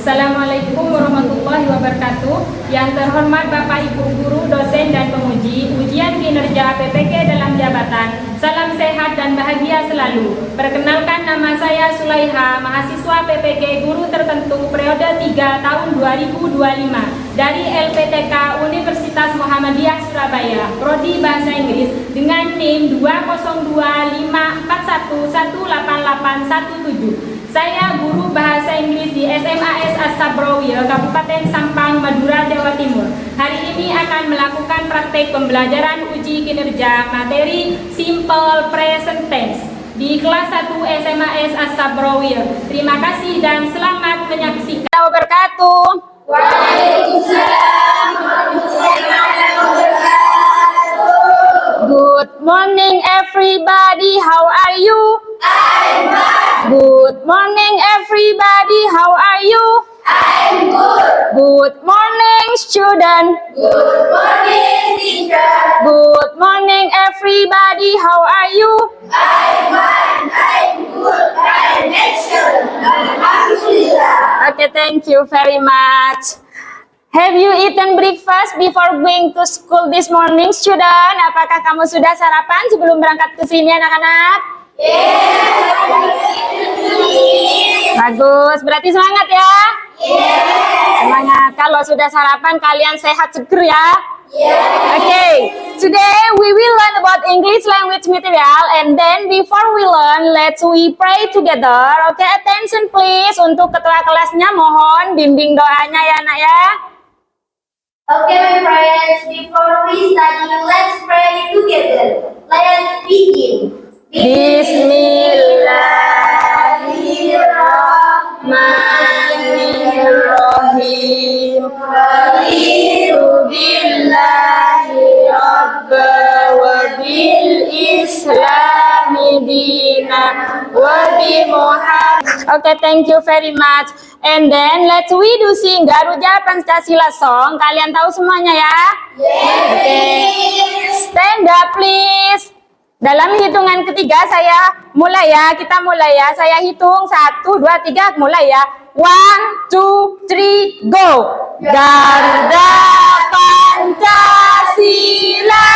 Assalamualaikum warahmatullahi wabarakatuh. Yang terhormat Bapak Ibu Guru, dosen dan penguji ujian kinerja PPK dalam jabatan. Salam sehat dan bahagia selalu. Perkenalkan, nama saya Sulaiha, mahasiswa PPK Guru Tertentu periode 3 tahun 2025 dari LPTK Universitas Muhammadiyah Surabaya, Prodi Bahasa Inggris dengan NIM 20254118817. Saya guru bahasa Inggris di SMAS As-Sabrawiyah, Kabupaten Sampang, Madura, Jawa Timur. Hari ini akan melakukan praktek pembelajaran uji kinerja materi Simple Present Tense di kelas 1 SMAS As-Sabrawiyah. Terima kasih dan selamat menyaksikan. Wabarakatuh. Waalaikumsalam warahmatullahi wabarakatuh. Good morning everybody, how are you? I'm fine. Good morning everybody, how are you? I'm good. Good morning student. Good morning, teacher. Good morning everybody, how are you? I'm fine. I'm good. I'm excellent. Alhamdulillah. Okay, thank you very much. Have you eaten breakfast before going to school this morning, student? Apakah kamu sudah sarapan sebelum berangkat ke sini, anak-anak? Yes. Bagus, berarti semangat ya? Yes. Semangat. Kalau sudah sarapan, kalian sehat seger ya? Yes. Okay, today we will learn about English language material, and then before we learn, we pray together. Okay, attention please. Untuk ketua kelasnya mohon bimbing doanya ya, nak ya. Okay, my friends, before we study, let's pray together. Let's begin. Bismillahirrahmanirrahim. Raditu billahi rabba wa bil islami dina wa bi Muhammad. Okay, thank you very much. And then let's we do sing Garuda Pancasila song. Kalian tahu semuanya ya? Yes. Okay. Stand up please. Dalam hitungan ketiga saya mulai ya, kita mulai ya. Saya hitung 1, 2, 3, mulai ya. 1, 2, 3, go. Garuda Pancasila,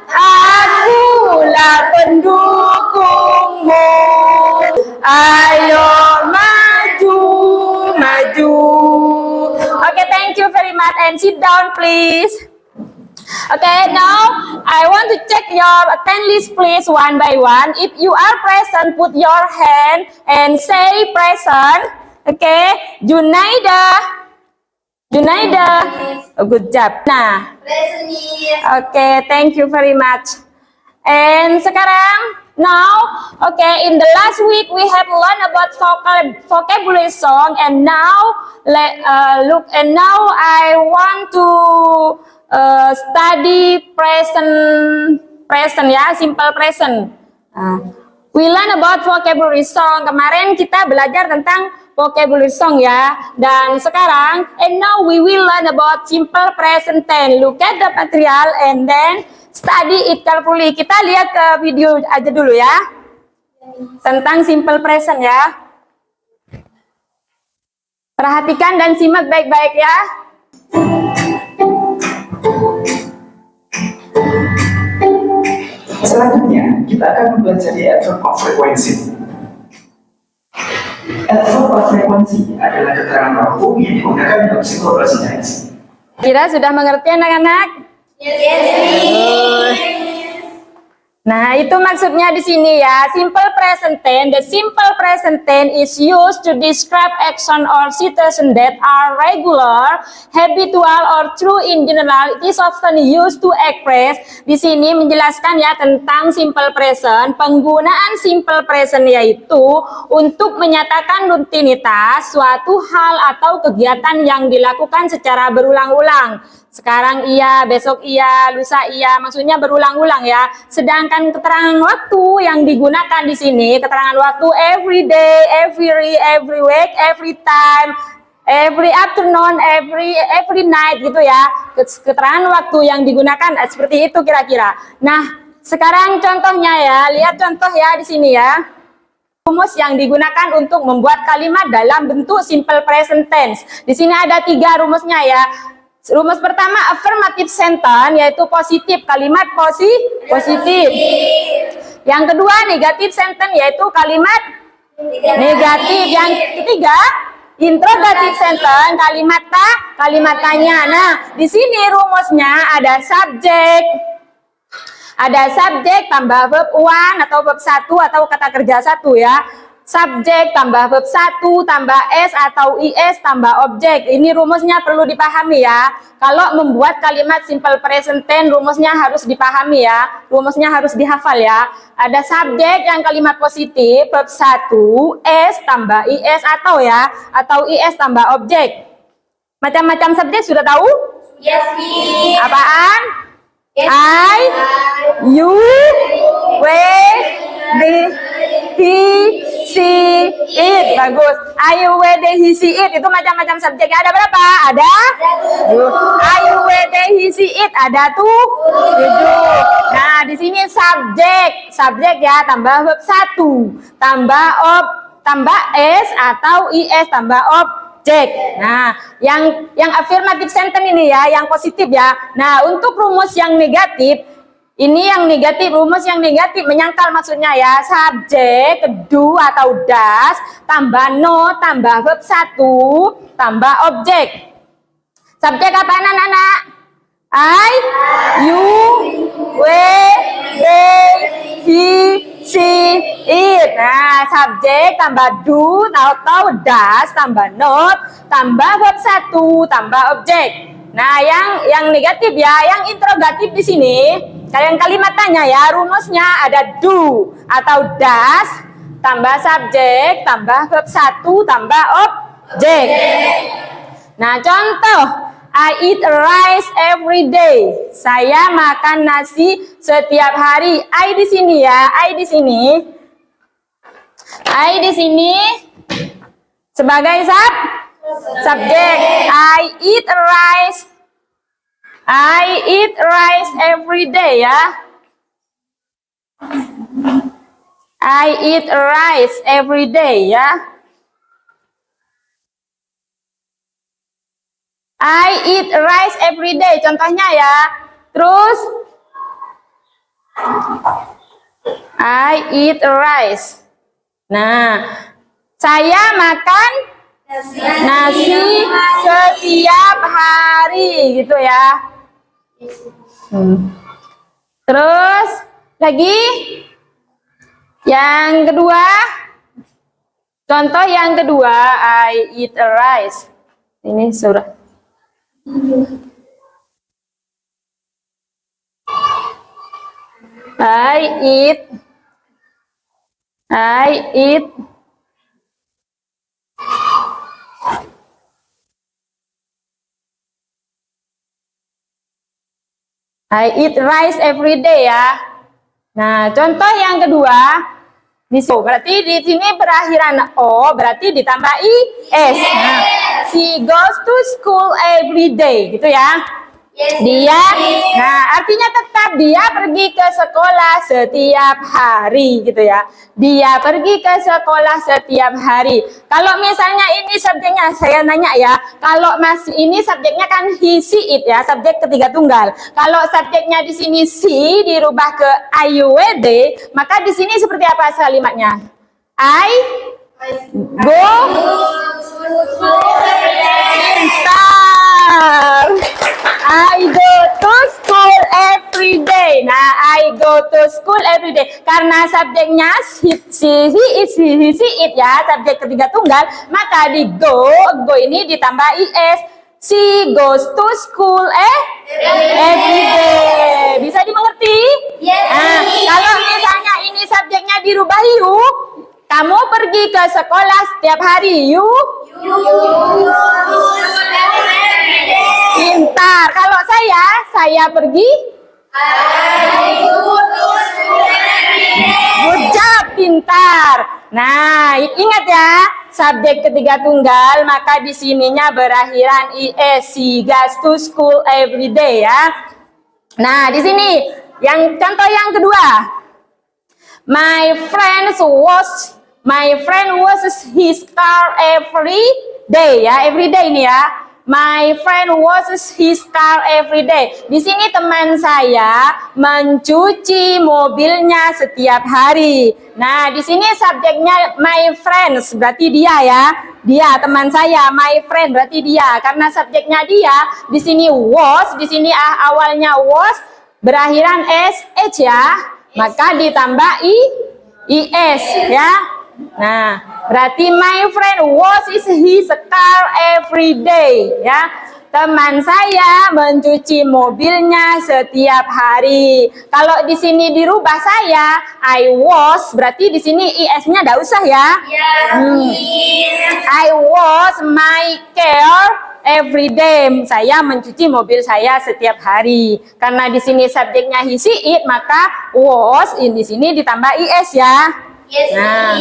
akulah pendukungmu. Ayo maju, maju. Okay, thank you very much and sit down please. Okay, now I want to check your attendance list please one by one. If you are present, put your hand and say present. Okay, Junaida. Oh, good job. Nah, Present. okay, thank you very much. And sekarang, now, okay, in the last week we have learned about vocabulary song, and now now I want to study present ya, simple present. We learn about vocabulary song. Kemarin kita belajar tentang vocabulary song ya. Dan sekarang, and now we will learn about simple present tense. Look at the material and then study it carefully. Kita lihat ke video aja dulu ya. Tentang simple present ya. Perhatikan dan simak baik-baik ya. Selanjutnya, kita akan mempelajari adverb of frequency. Adverb of frequency adalah keterangan waktu yang digunakan dalam simple present tense. Kira sudah mengerti anak-anak? Yes. Nah, itu maksudnya di sini ya. Simple present tense. The simple present tense is used to describe action or situation that are regular, habitual, or true in general. It is often used to express. Di sini menjelaskan ya tentang simple present. Penggunaan simple present yaitu untuk menyatakan rutinitas suatu hal atau kegiatan yang dilakukan secara berulang-ulang. Sekarang iya, besok iya, lusa iya, maksudnya berulang-ulang ya. Sedangkan keterangan waktu yang digunakan di sini, keterangan waktu every day, every week, every time, every afternoon, every night gitu ya. Keterangan waktu yang digunakan seperti itu kira-kira. Nah, sekarang contohnya ya, lihat contoh ya di sini ya. rumus yang digunakan untuk membuat kalimat dalam bentuk simple present tense. Di sini ada 3 rumusnya ya. Rumus pertama affirmative sentence, yaitu positif, kalimat positif. Yang kedua negative sentence, yaitu kalimat negatif. Yang ketiga interrogative sentence, kalimat tanya. Nah, di sini rumusnya ada subjek. Ada subjek tambah verb one atau verb 1 atau kata kerja 1 ya. Subjek tambah verb 1 tambah s atau is tambah objek. Ini rumusnya perlu dipahami ya. Kalau membuat kalimat simple present tense rumusnya harus dipahami ya. Rumusnya harus dihafal ya. Ada subjek yang kalimat positif, verb 1, s tambah is atau is tambah objek. Macam-macam subjek sudah tahu? Yes, Miss. Apaan? Yes, I, you, we, they, he, she, it. Bagus. I, you, we, they, he, she, it. Itu macam-macam subjeknya. Ada berapa? Ada? I, you, we, they, he, she, it. Ada 7. Nah, di sini subjek. Subjek ya, tambah verb 1. Tambah s atau is tambah objek. Nah, yang affirmative sentence ini ya, yang positif ya. Nah, untuk rumus yang negatif, ini yang negatif, rumus yang negatif menyangkal maksudnya ya. Subjek, do atau does, tambah no, tambah verb 1, tambah objek. Subjek apa anak-anak? I, you, we, they, he, she, it. Nah, subjek tambah do atau does tambah not tambah verb 1 tambah objek. Nah, yang negatif ya, yang interrogatif di sini, yang kalimat tanya ya, rumusnya ada do atau does tambah subjek tambah verb 1 tambah objek. Nah, contoh I eat rice every day. Saya makan nasi setiap hari. I di sini ya. I di sini sebagai subjek. I eat rice. I eat rice every day ya. I eat rice every day ya. I eat rice every day. Contohnya ya. Terus I eat rice. Nah, saya makan nasi setiap hari gitu ya. Terus lagi yang kedua. Contoh yang kedua, I eat rice. Ini surah. I eat rice every day ya. Nah, contoh yang kedua, berarti di sini berakhiran o, berarti ditambah is. Nah, she goes to school every day, gitu ya. Dia, nah artinya tetap dia pergi ke sekolah setiap hari gitu ya. Dia pergi ke sekolah setiap hari. Kalau misalnya ini subjeknya, saya nanya ya, kalau masih ini subjeknya kan he, she, it ya, subjek ketiga tunggal. Kalau subjeknya di sini she dirubah ke I, you, we, they, maka di sini seperti apa kalimatnya? I go pintar. I go to school every day. Nah, I go to school every day. Karena subjeknya she, it ya, subjek ketiga tunggal, maka di go ini ditambah is. She goes to school every day. Bisa dimengerti? Yes. Nah, kalau misalnya ini subjeknya dirubah you, kamu pergi ke sekolah setiap hari. You pintar. Kalau saya pergi. Good job, pintar. Nah, ingat ya, subjek ketiga tunggal, maka di sininya berakhiran is. She goes to school every day ya. Nah, di sini yang contoh yang kedua. My friends My friend washes his car every day ya, every day ini ya. My friend washes his car every day. Di sini teman saya mencuci mobilnya setiap hari. Nah, di sini subjeknya my friends, berarti dia ya. Dia teman saya, my friend berarti dia. Karena subjeknya dia, di sini was, di sini awalnya was, berakhiran sh ya. Maka ditambah is ya. Nah, berarti my friend washes his car every day ya. Teman saya mencuci mobilnya setiap hari. Kalau di sini dirubah saya, I was, berarti di sini is-nya enggak usah ya. I wash my car every day. Saya mencuci mobil saya setiap hari. Karena di sini subjeknya he, she, it, maka was di sini ditambah is ya. Nah,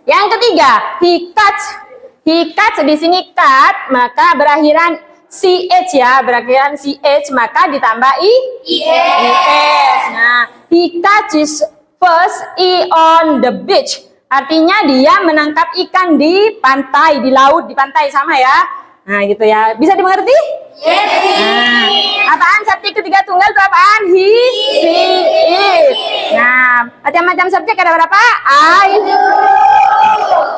yang ketiga, he cuts. He cuts di sini cut, maka berakhiran ch ya, berakhiran ch, maka ditambah is. Nah, he catches fish on the beach. Artinya dia menangkap ikan di pantai, di laut, di pantai sama ya. Nah, gitu ya. Bisa dimengerti? Nah, apaan subjek ketiga tunggal itu apaan? He, she, it. Nah, macam-macam subjek ada berapa? I.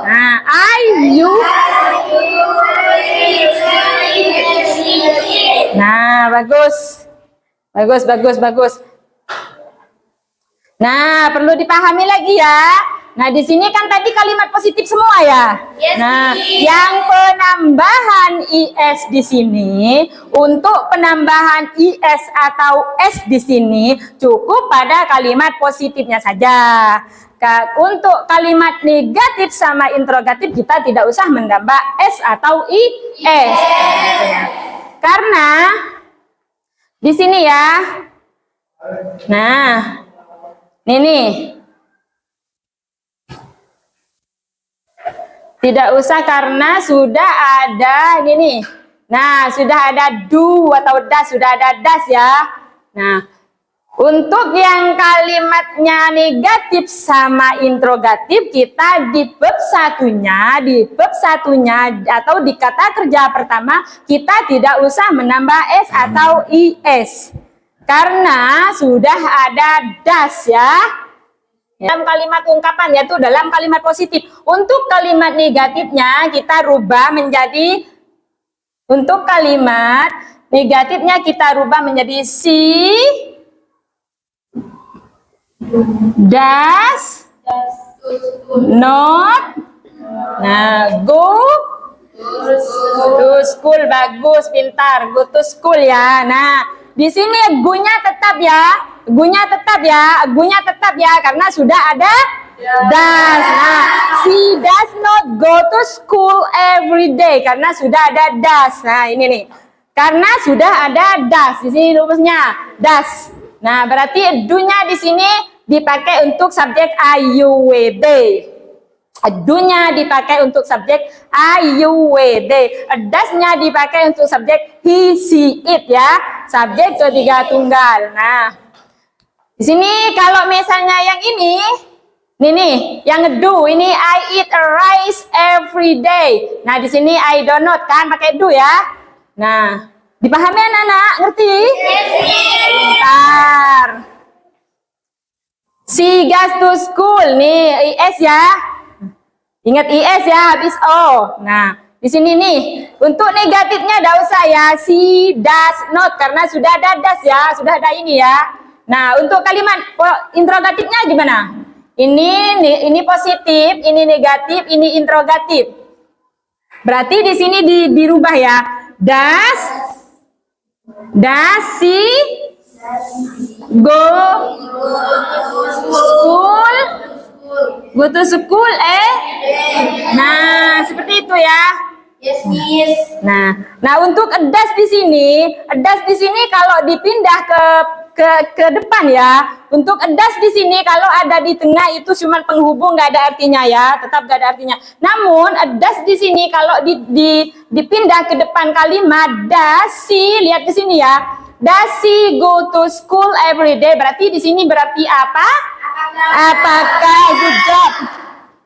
Nah, I, you. Nah, bagus. Bagus. Nah, perlu dipahami lagi ya. Nah, di sini kan tadi kalimat positif semua ya. Nah, yang penambahan is di sini, untuk penambahan is atau s di sini cukup pada kalimat positifnya saja. Untuk kalimat negatif sama interrogatif kita tidak usah menambah s atau is. Karena di sini ya. Nah, ini tidak usah karena sudah ada ini. Nah, sudah ada do atau das, sudah ada das ya. Nah, untuk yang kalimatnya negatif sama interrogatif kita di bab satunya atau di kata kerja pertama kita tidak usah menambah s atau is. Karena sudah ada das ya. Dalam kalimat ungkapan yaitu dalam kalimat positif. Untuk kalimat negatifnya kita rubah menjadi, untuk kalimat negatifnya kita rubah menjadi si, does not, nah go to school. Bagus, pintar, go to school ya. Nah, di sini gunya tetap ya. Gunya tetap ya karena sudah ada does. Nah, she does not go to school every day karena sudah ada does. Nah, ini nih. Karena sudah ada does. Di sini rumusnya does. Nah, berarti do-nya di sini dipakai untuk subjek I, you, we, they. Do-nya dipakai untuk subjek I, you, we, they. Does-nya dipakai untuk subjek he, she, it ya. Subjek ketiga tunggal. Nah, di sini kalau misalnya yang ini nih, yang do ini I eat rice every day. Nah, di sini I do not kan pakai do ya. Nah, dipahami anak-anak? Ngerti? Bentar. She goes to school nih, is ya. Ingat is ya, habis o. Nah, di sini nih, untuk negatifnya enggak usah ya, she does not karena sudah ada does ya, sudah ada ini ya. Nah, untuk kalimat interrogatifnya gimana? Ini positif, ini negatif, ini interrogatif. Berarti di sini dirubah ya. Does she go to school? Nah, seperti itu ya. Yes, Miss. Nah untuk does di sini kalau dipindah ke depan ya. Untuk does di sini kalau ada di tengah itu cuma penghubung, nggak ada artinya ya, tetap nggak ada artinya. Namun does di sini kalau dipindah ke depan kalimat does she, lihat di sini ya. Does she go to school every day? Berarti di sini berarti apa? Apakah? Good job.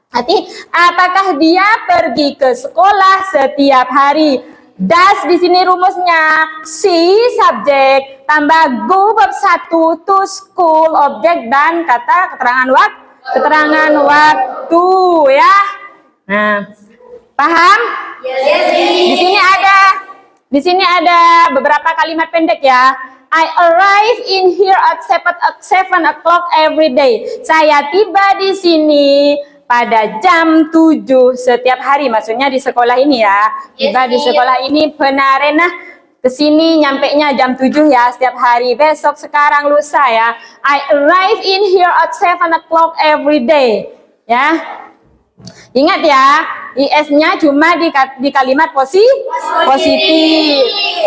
Berarti apakah dia pergi ke sekolah setiap hari? Das di sini rumusnya si subjek tambah go bab 1 to school objek dan kata keterangan waktu ya. Nah, paham? Di sini ada beberapa kalimat pendek ya. I arrive in here at 7 o'clock every day. Saya tiba di sini pada jam 7 setiap hari, maksudnya di sekolah ini ya. Tiba di sekolah ini penarena ke sini nyampenya jam 7 ya setiap hari. Besok, sekarang, lusa ya. I arrive in here at 7 o'clock every day. Ya. Ingat ya, IS-nya cuma di kalimat positif.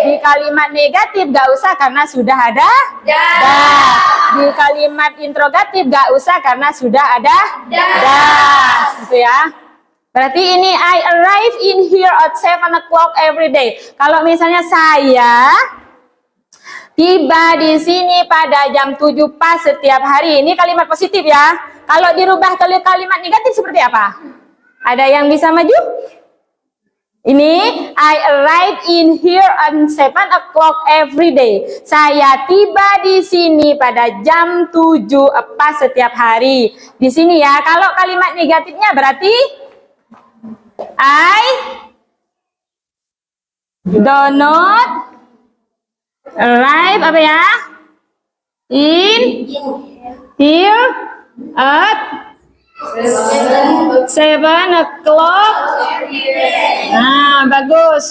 Di kalimat negatif gak usah karena sudah ada das. Di kalimat interrogatif gak usah karena sudah ada das. Gitu ya. Berarti ini I arrive in here at 7 o'clock every day. Kalau misalnya saya tiba di sini pada jam 7 pas setiap hari. Ini kalimat positif ya. Kalau dirubah ke kalimat negatif seperti apa? Ada yang bisa maju? Ini I arrive in here on 7 o'clock every day. Saya tiba di sini pada jam 7 pas setiap hari. Di sini ya. Kalau kalimat negatifnya berarti I do not arrive apa ya? In here at 7 o'clock. Nah, bagus.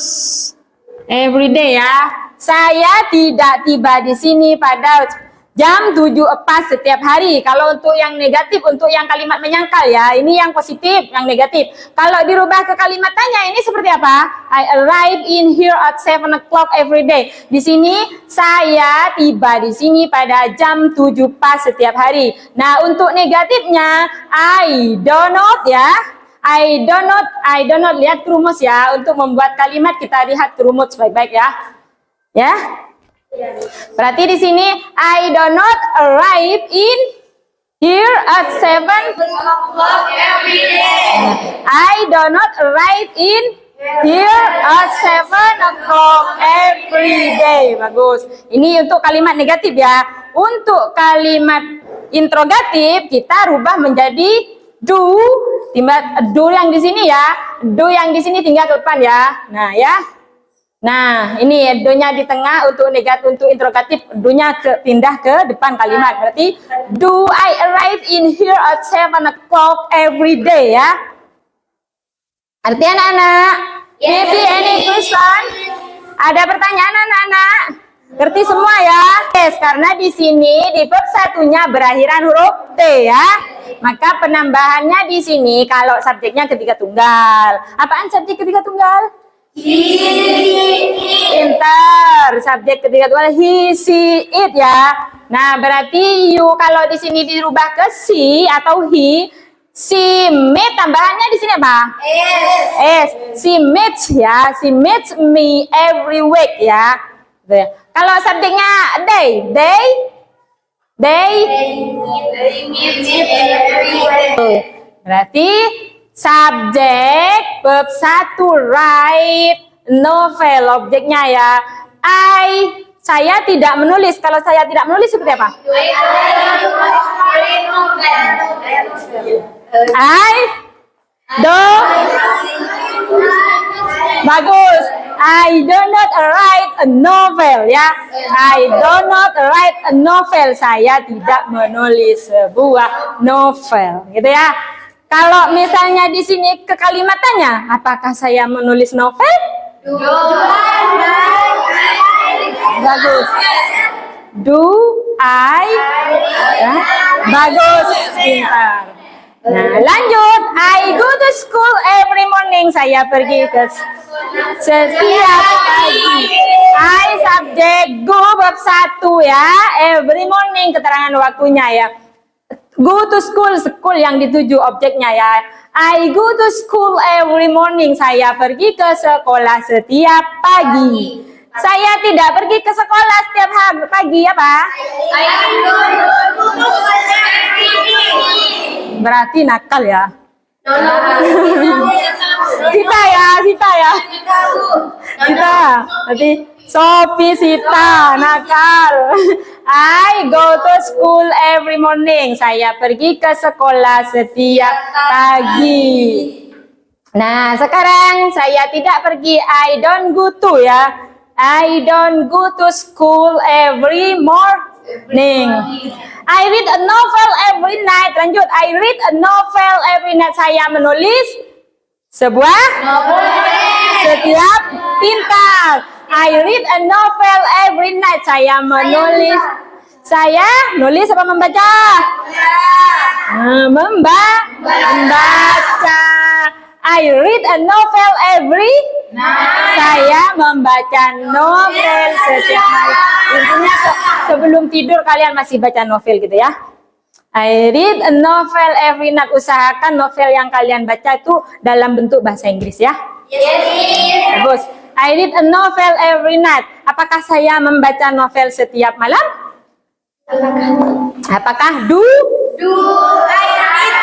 Every day ya. Saya tidak tiba di sini pada jam 7 pas setiap hari. Kalau untuk yang negatif, untuk yang kalimat menyangkal ya. Ini yang positif, yang negatif. Kalau dirubah ke kalimat tanya, ini seperti apa? I arrive in here at 7 o'clock every day. Di sini, saya tiba di sini pada jam 7 pas setiap hari. Nah, untuk negatifnya, I do not ya. I do not lihat rumus ya. Untuk membuat kalimat kita lihat rumus baik-baik ya. Ya. Berarti di sini I do not arrive in here at 7 o'clock every day. I do not arrive in here at 7 o'clock every day. Bagus. Ini untuk kalimat negatif ya. Untuk kalimat interrogatif kita rubah menjadi do. Do yang di sini ya. Do yang di sini tinggal ke depan ya. Nah ya. Nah, ini do-nya di tengah untuk negatif, untuk interrogatif, do-nya pindah ke depan kalimat. Berarti, do I arrive in here at 7 o'clock every day ya? Arti anak-anak? Maybe any question? Ada pertanyaan anak-anak? Ngerti semua ya? Yes, karena di sini di bab satunya berakhiran huruf T ya. Maka penambahannya di sini kalau subjeknya ketiga tunggal. Apaan subjek ketiga tunggal? Pintar. Subjek ketiga tunggal he, she, it ya. Nah, berarti you kalau di sini dirubah ke she atau he, she meet tambahannya di sini apa? S. She meets ya. She meets me every week ya. Kalau subjeknya they meet me every week. Berarti subjek bab 1 write novel, objeknya ya. Saya tidak menulis. Kalau saya tidak menulis seperti apa? Bagus. I do not write a novel ya. I do not write a novel. Saya tidak menulis sebuah novel, gitu ya. Kalau misalnya di sini ke kalimatannya, apakah saya menulis novel? Bagus. Do I? Ya. Bagus, pintar. Nah, lanjut. I go to school every morning. Saya pergi ke setiap pagi. I subjek go bab 1 ya. Every morning keterangan waktunya ya. Go to school, school yang dituju objeknya ya. I go to school every morning. Saya pergi ke sekolah setiap pagi. Saya tidak pergi ke sekolah setiap pagi apa? Berarti nakal ya. Sita ya, Sita ya. Sita. Berarti Sophie Sita nakal. I go to school every morning. Saya pergi ke sekolah setiap pagi. Nah, sekarang saya tidak pergi. I don't go to ya. I don't go to school every morning. I read a novel every night. Lanjut. I read a novel every night. Saya menulis sebuah setiap pintar. I read a novel every night. Saya menulis. Saya nulis apa membaca? Membaca. I read a novel every night. Saya membaca novel setiap hari. Intinya sebelum tidur kalian masih baca novel gitu ya. I read a novel every night. Usahakan novel yang kalian baca itu dalam bentuk bahasa Inggris ya. Yes. Bagus. I read a novel every night. Apakah saya membaca novel setiap malam? Apakah do? I read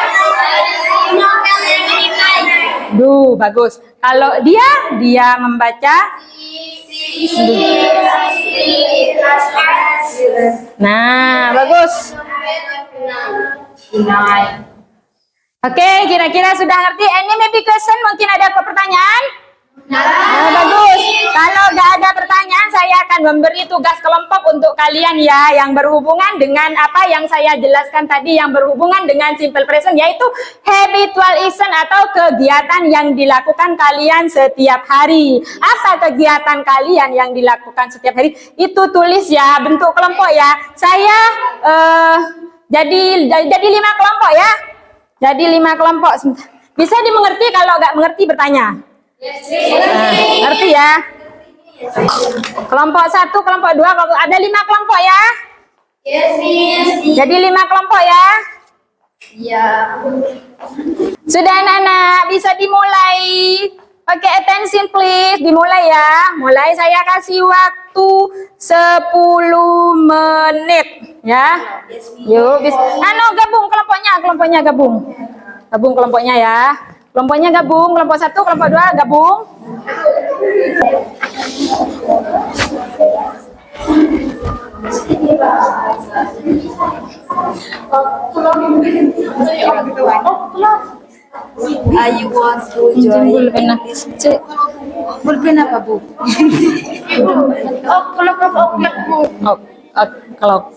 novel every night. Do, bagus. Kalau dia membaca. Nah, bagus. Oke, kira-kira sudah ngerti? Any maybe question? Mungkin ada pertanyaan? Nah, bagus. Kalau nggak ada pertanyaan, saya akan memberi tugas kelompok untuk kalian ya, yang berhubungan dengan apa yang saya jelaskan tadi, yang berhubungan dengan simple present, yaitu habitual action atau kegiatan yang dilakukan kalian setiap hari. Apa kegiatan kalian yang dilakukan setiap hari? Itu tulis ya, bentuk kelompok ya. Saya jadi 5 kelompok ya. Jadi 5 kelompok. Bisa dimengerti, kalau nggak mengerti bertanya. Nah, ngerti ya? Kelompok 1, kelompok 2, ada 5 kelompok ya? Jadi 5 kelompok ya? Iya. Sudah anak-anak, bisa dimulai. Pakai attention please, dimulai ya. Mulai, saya kasih waktu 10 menit ya. Yuk, gabung kelompoknya gabung. Gabung kelompoknya ya. Kelompoknya gabung, kelompok 1, kelompok 2 gabung. I want to join English. Pulpen apa bu? O'clock.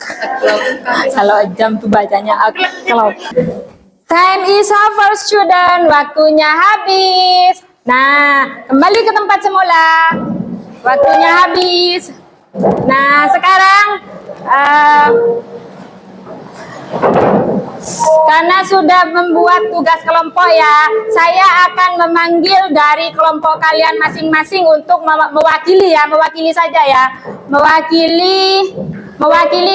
Kalau jam tuh bacanya o'clock. Time is over, student. Waktunya habis. Nah, kembali ke tempat semula. Waktunya habis. Nah, sekarang karena sudah membuat tugas kelompok ya, saya akan memanggil dari kelompok kalian masing-masing untuk mewakili ya, mewakili saja ya, mewakili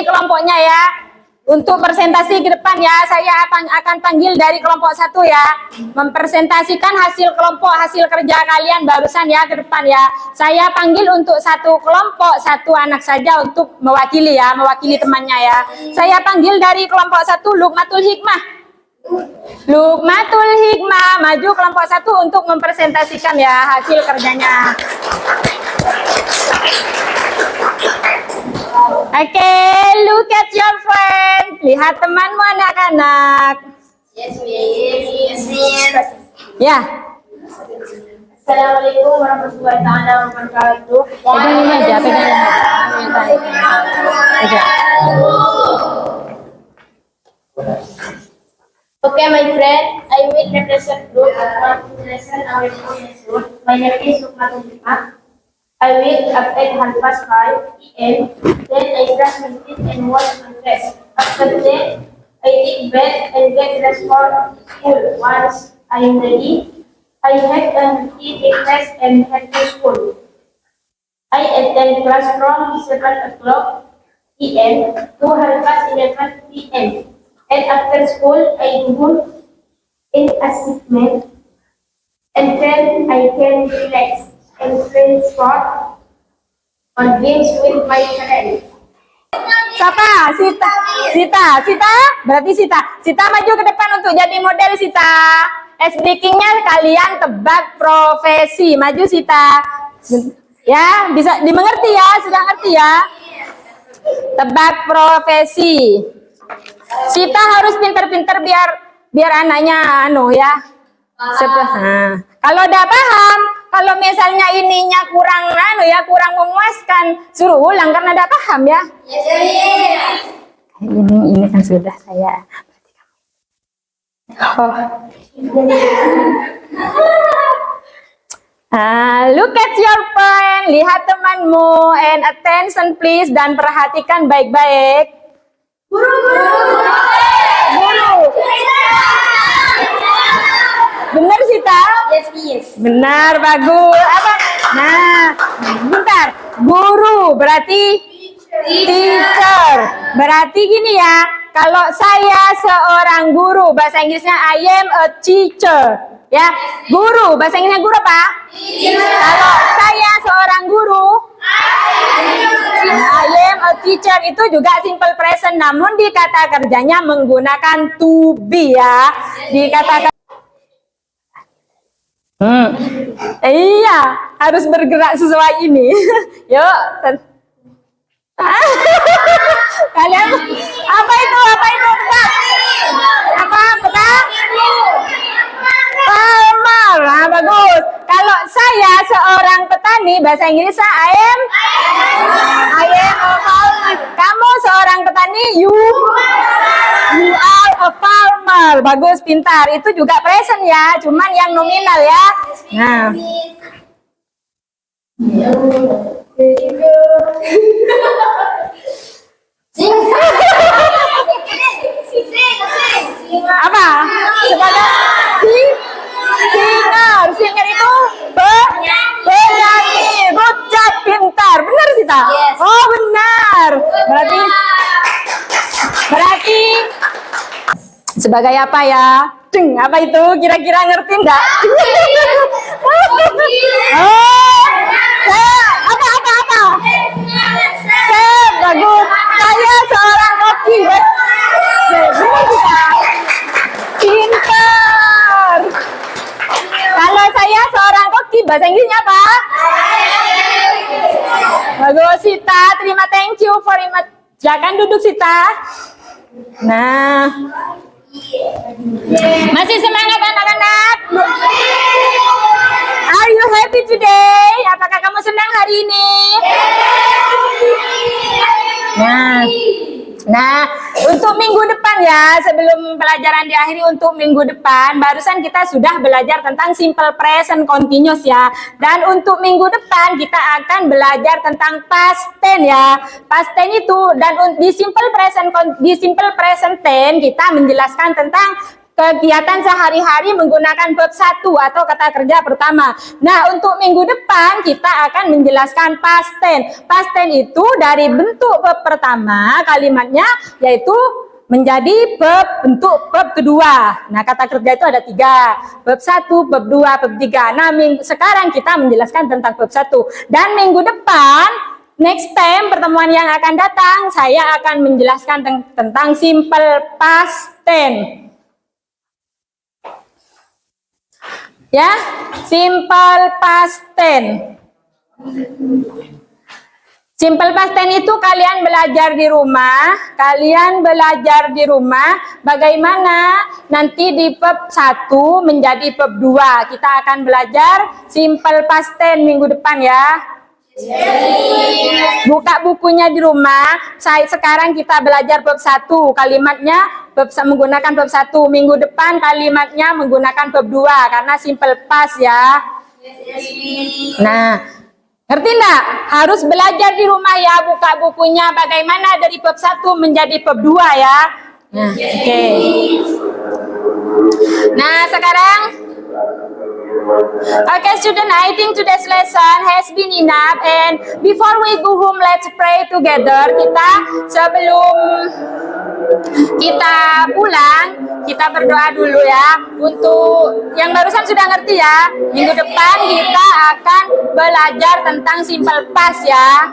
kelompoknya ya. Untuk presentasi ke depan ya, saya akan panggil dari kelompok 1 ya, mempresentasikan hasil kelompok, hasil kerja kalian barusan ya ke depan ya. Saya panggil untuk 1 kelompok, 1 anak saja untuk mewakili ya, mewakili temannya ya. Saya panggil dari kelompok 1 Lukmatul Hikmah. Lukmatul Hikmah, maju kelompok 1 untuk mempresentasikan ya hasil kerjanya. Oke, look at your friend. Lihat temanmu anak-anak. Yes, miss. Ya. Assalamualaikum warahmatullahi wabarakatuh. Pegang ini aja, pegang ini aja. Pegang. Okay, my friend, I will represent group of lesson our school. My name is Lukmatul Hikmah. I wake up at 5:30 a.m. Then I brush my teeth and wash my face. After that, I take bath and get dressed for school. Once I am ready, I have a tea breakfast and head to school. I attend class from 7 o'clock p.m. to 11 p.m. And after school, I do an assignment, and then I can relax and play sport on games with my friends. Siapa? Sita. Berarti Sita. Sita maju ke depan untuk jadi model Sita. speakingnya kalian tebak profesi. Maju Sita. Ya, bisa dimengerti ya? Sudah ngerti ya? Tebak profesi. Sita harus pinter-pinter biar anaknya ya. Nah, kalau udah paham, kalau misalnya ininya kurang kurang memuaskan, suruh ulang karena udah paham ya. Ini kan sudah saya. Look at your friend, lihat temanmu, and attention please, dan perhatikan baik-baik. Guru. Benar Sita? Yes. Benar, bagus. Apa? Nah, bentar. Guru berarti teacher. Berarti gini ya, kalau saya seorang guru, bahasa Inggrisnya I am a teacher. Ya, guru, bahasa Inggrisnya guru apa? Kalau saya seorang guru, I am a teacher itu juga simple present, namun di kata kerjanya menggunakan to be ya. Dikatakan iya, harus bergerak sesuai ini. Yuk. Kalian apa itu? Apa? Farmer. Nah, bagus. Kalau saya seorang petani, bahasa Inggrisnya I am a farmer. Kamu seorang petani, you are a farmer. Bagus, pintar. Itu juga present ya, cuman yang nominal ya. Nah. Apa? Sebagai singer itu penyanyi. Good job, pintar. Benar sih tak? Yes. Oh benar. Berarti sebagai apa ya? Apa itu? Kira-kira ngerti enggak? Apa? Bagus. Saya seorang koki. Benar kita. Pintar. Kalau saya seorang koki, bahasa Inggrisnya apa? Bagus Sita, terima thank you very much. Silakan duduk Sita. Nah, masih semangat anak-anak? Are you happy today? Apakah kamu senang hari ini? Nah, untuk minggu depan ya, sebelum pelajaran diakhiri untuk minggu depan, barusan kita sudah belajar tentang simple present continuous ya. Dan untuk minggu depan kita akan belajar tentang past tense ya. Past tense itu dan di simple present tense kita menjelaskan tentang kegiatan sehari-hari menggunakan verb 1 atau kata kerja pertama. Nah, untuk minggu depan kita akan menjelaskan past tense. Past tense itu dari bentuk verb pertama kalimatnya yaitu menjadi bentuk verb kedua. Nah, kata kerja itu ada 3. Verb 1, verb 2, verb 3. Nah, sekarang kita menjelaskan tentang verb 1. Dan minggu depan, next time pertemuan yang akan datang, saya akan menjelaskan tentang simple past tense. Ya, simple past tense. Simple past tense itu kalian belajar di rumah. Bagaimana nanti di verb 1 menjadi verb 2. Kita akan belajar simple past tense minggu depan ya. Buka bukunya di rumah. Sekarang kita belajar verb 1. Kalimatnya menggunakan verb 1. Minggu depan kalimatnya menggunakan verb 2 karena simple past ya. Nah, ngerti enggak? Harus belajar di rumah ya, buka bukunya bagaimana dari verb 1 menjadi verb 2 ya. Nah, oke. Nah, sekarang okay, student, I think today's lesson has been enough. And before we go home, let's pray together. Sebelum kita pulang, kita berdoa dulu ya. Untuk yang barusan sudah ngerti ya, minggu depan kita akan belajar tentang simple past ya.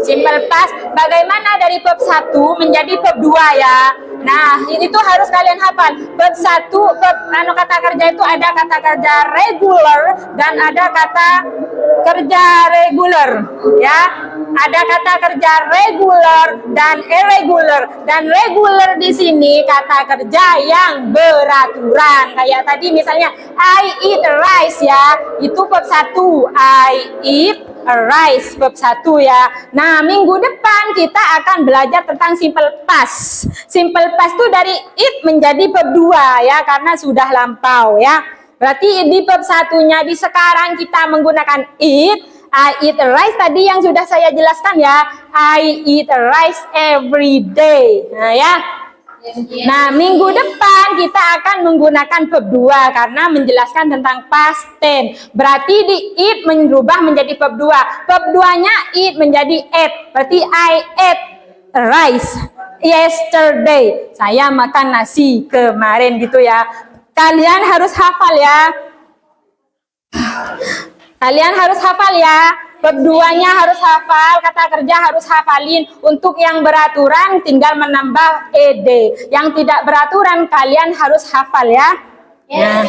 Simple past, bagaimana dari verb 1 menjadi verb 2 ya. Nah, itu harus kalian hafal. Bab 1, kata kerja itu ada kata kerja regular dan ada kata kerja regular, ya. Ada kata kerja regular dan irregular. Dan regular di sini kata kerja yang beraturan. Kayak tadi misalnya I eat rice, ya. Itu bab 1. I eat rice, bab 1, ya. Nah, minggu depan kita akan belajar tentang simple past. Simple past itu dari eat menjadi bab 2, ya, karena sudah lampau, ya. Berarti di bab 1-nya di sekarang kita menggunakan eat. I eat rice tadi yang sudah saya jelaskan, ya. I eat rice every day. Nah, ya. Nah, minggu depan kita akan menggunakan bab 2 karena menjelaskan tentang past tense. Berarti di eat merubah menjadi bab 2. Bab 2-nya eat menjadi ate. Berarti I ate rice yesterday. Saya makan nasi kemarin, gitu, ya. Kalian harus hafal, ya. Kalian harus hafal, ya. Bab 2-nya harus hafal, kata kerja harus hafalin. Untuk yang beraturan tinggal menambah ed. Yang tidak beraturan kalian harus hafal, ya. Nah.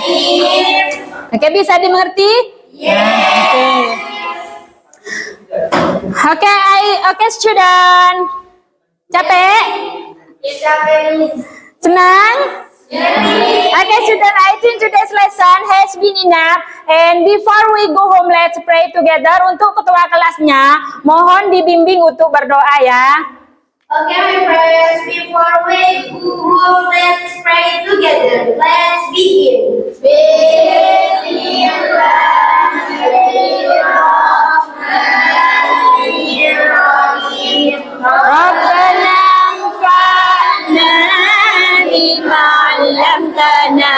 Oke, bisa dimengerti? Oke, student. Capek? Senang? Okay, student, I think today's lesson has been enough. And before we go home, let's pray together. Untuk ketua kelasnya, mohon dibimbing untuk berdoa, ya. Okay, my friends, before we go home, let's pray together. Let's begin. Bismillahirrahmanirrahim. Rabbana anfa'na bima 'allamtana,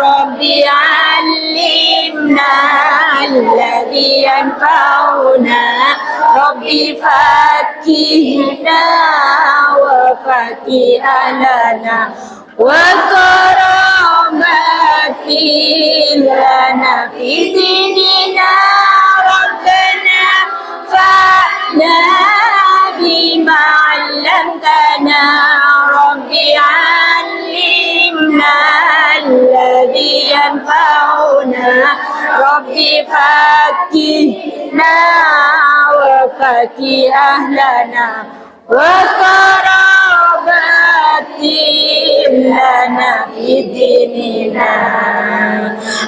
Rabbi 'allimna alladhi yanfa'una, Rabbi fakihna wa fakihana wa karamatin lana fi dinina, Rabbana fa'na bima 'allamtana, Rabbi 'allimna alladhi yanfa'una, Rabbi fakihna wa fakih ahlana wa karabatin lana bidinina.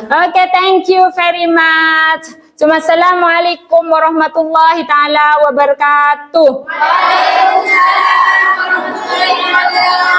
Okay, thank you very much. Assalamualaikum warahmatullahi taala wabarakatuh. Waalaikumsalam warahmatullahi wabarakatuh.